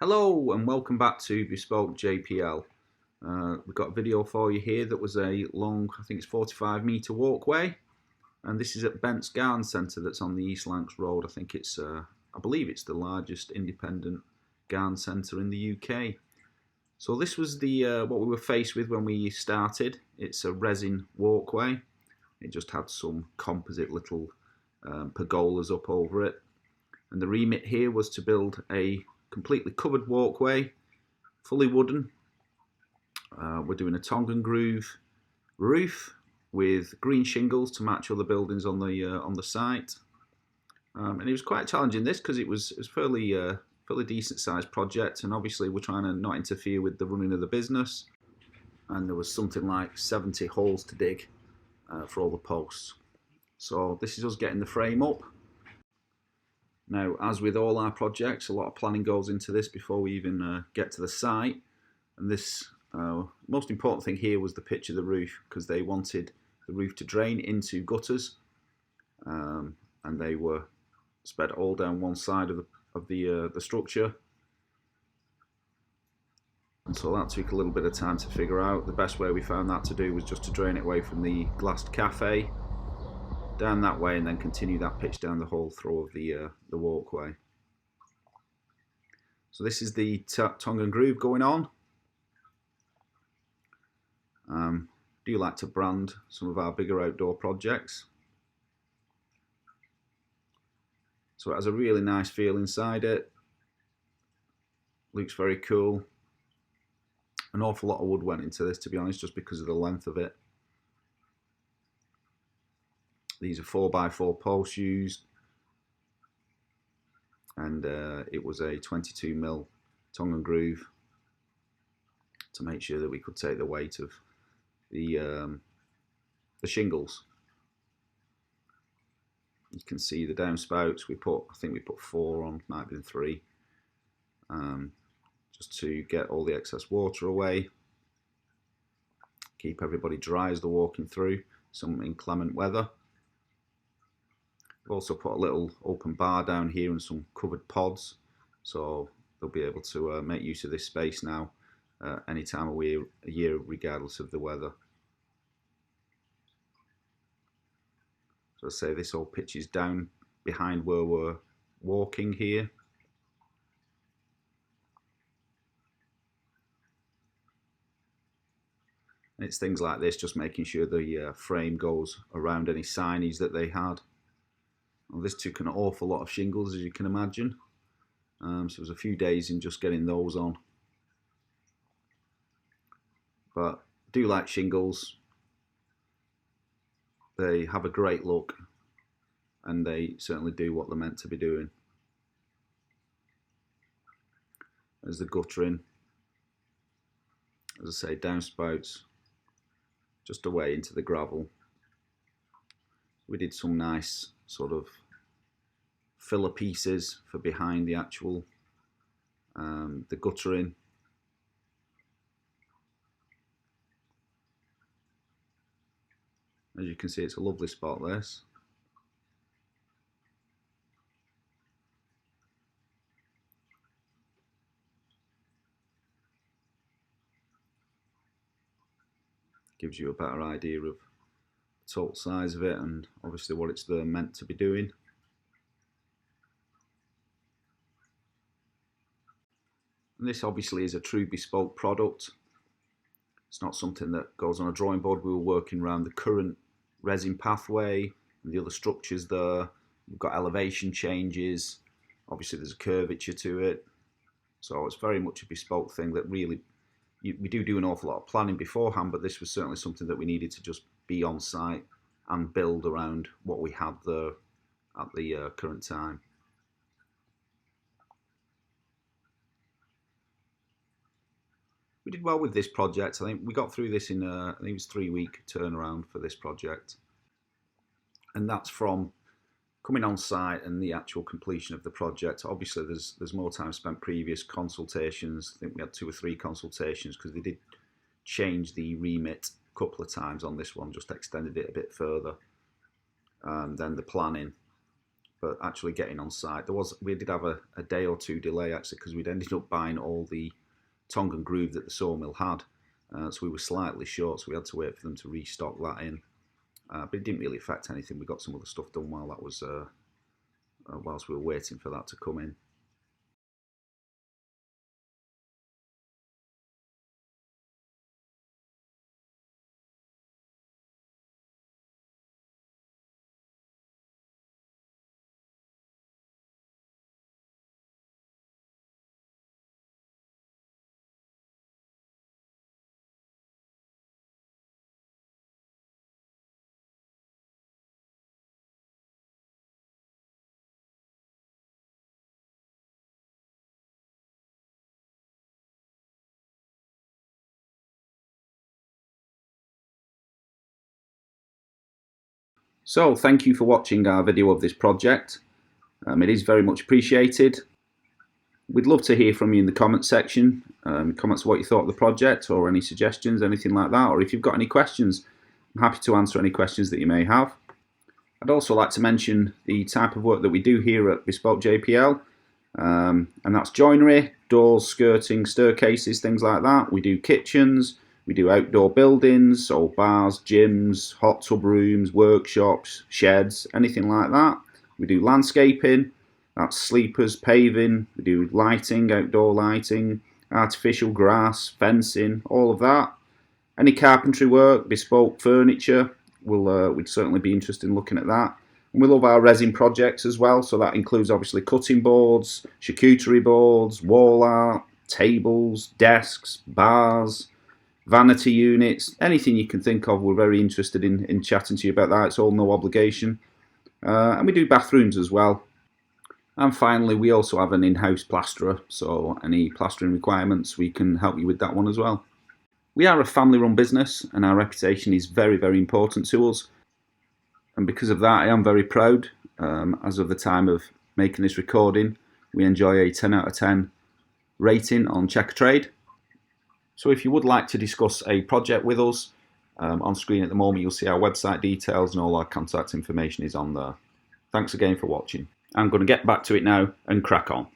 Hello and welcome back to Bespoke JPL. We've got a video for you here that was a long, I think it's 45-metre walkway, and this is at Bent's Garden Centre that's on the East Lancs Road. I believe it's the largest independent garden centre in the UK. So this was the what we were faced with when we started. It's a resin walkway. It just had some composite little pergolas up over it, and the remit here was to build a completely covered walkway, fully wooden. We're doing a tongue and groove roof with green shingles to match other buildings on the site. And it was quite challenging this because it was fairly decent sized project, and obviously we're trying to not interfere with the running of the business. And there was something like 70 holes to dig for all the posts. So this is us getting the frame up. Now, as with all our projects, a lot of planning goes into this before we even get to the site. And this most important thing here was the pitch of the roof, because they wanted the roof to drain into gutters, and they were spread all down one side of the structure. And so that took a little bit of time to figure out. The best way we found that to do was just to drain it away from the glassed cafe down that way, and then continue that pitch down the whole throw of the walkway. So this is the tongue and groove going on. Do like to brand some of our bigger outdoor projects. So it has a really nice feel inside it. Looks very cool. An awful lot of wood went into this, to be honest, just because of the length of it. These are 4x4 posts used, and it was a 22mm tongue and groove to make sure that we could take the weight of the shingles. You can see the downspouts. I think we put 4 on, might have been 3, just to get all the excess water away, keep everybody dry as they're walking through some inclement weather. I've also put a little open bar down here and some covered pods, so they'll be able to make use of this space now any time of year, regardless of the weather. So I say this all pitches down behind where we're walking here. And it's things like this, just making sure the frame goes around any signage that they had. Well, this took an awful lot of shingles, as you can imagine. So it was a few days in just getting those on. But I do like shingles. They have a great look, and they certainly do what they're meant to be doing. There's the guttering. As I say, downspouts just away into the gravel. We did some nice sort of filler pieces for behind the actual the guttering. As you can see, it's a lovely spot, this. Gives you a better idea of the total size of it, and obviously what it's meant to be doing. And this obviously is a true bespoke product. It's not something that goes on a drawing board. We were working around the current resin pathway and the other structures there. We've got elevation changes. Obviously there's a curvature to it. So it's very much a bespoke thing that really, we do an awful lot of planning beforehand, but this was certainly something that we needed to just be on site and build around what we had there at the current time. We did well with this project. I think we got through this in I think it was 3-week turnaround for this project, and that's from coming on site and the actual completion of the project. Obviously there's more time spent previous consultations. I think we had 2 or 3 consultations, because they did change the remit a couple of times on this one, just extended it a bit further, then the planning. but actually getting on site, we did have a day or two delay actually, because we'd ended up buying all the tongue and groove that the sawmill had, so we were slightly short, so we had to wait for them to restock that in. But it didn't really affect anything. We got some other stuff done while that was whilst we were waiting for that to come in. So thank you for watching our video of this project. It is very much appreciated. We'd love to hear from you in the comments section. Comments what you thought of the project, or any suggestions, anything like that, or if you've got any questions, I'm happy to answer any questions that you may have. I'd also like to mention the type of work that we do here at Bespoke JPL, and that's joinery, doors, skirting, staircases, things like that. We do kitchens, we do outdoor buildings, so bars, gyms, hot tub rooms, workshops, sheds, anything like that. We do landscaping, that's sleepers, paving, we do lighting, outdoor lighting, artificial grass, fencing, all of that. Any carpentry work, bespoke furniture, we'd certainly be interested in looking at that. And we love our resin projects as well, so that includes obviously cutting boards, charcuterie boards, wall art, tables, desks, bars, vanity units, anything you can think of. We're very interested in chatting to you about that. It's all no obligation. And we do bathrooms as well. And finally, we also have an in-house plasterer, so any plastering requirements, we can help you with that one as well. We are a family-run business, and our reputation is very, very important to us. And because of that, I am very proud. As of the time of making this recording, we enjoy a 10 out of 10 rating on Checkatrade. So if you would like to discuss a project with us, on screen at the moment you'll see our website details, and all our contact information is on there. Thanks again for watching. I'm going to get back to it now and crack on.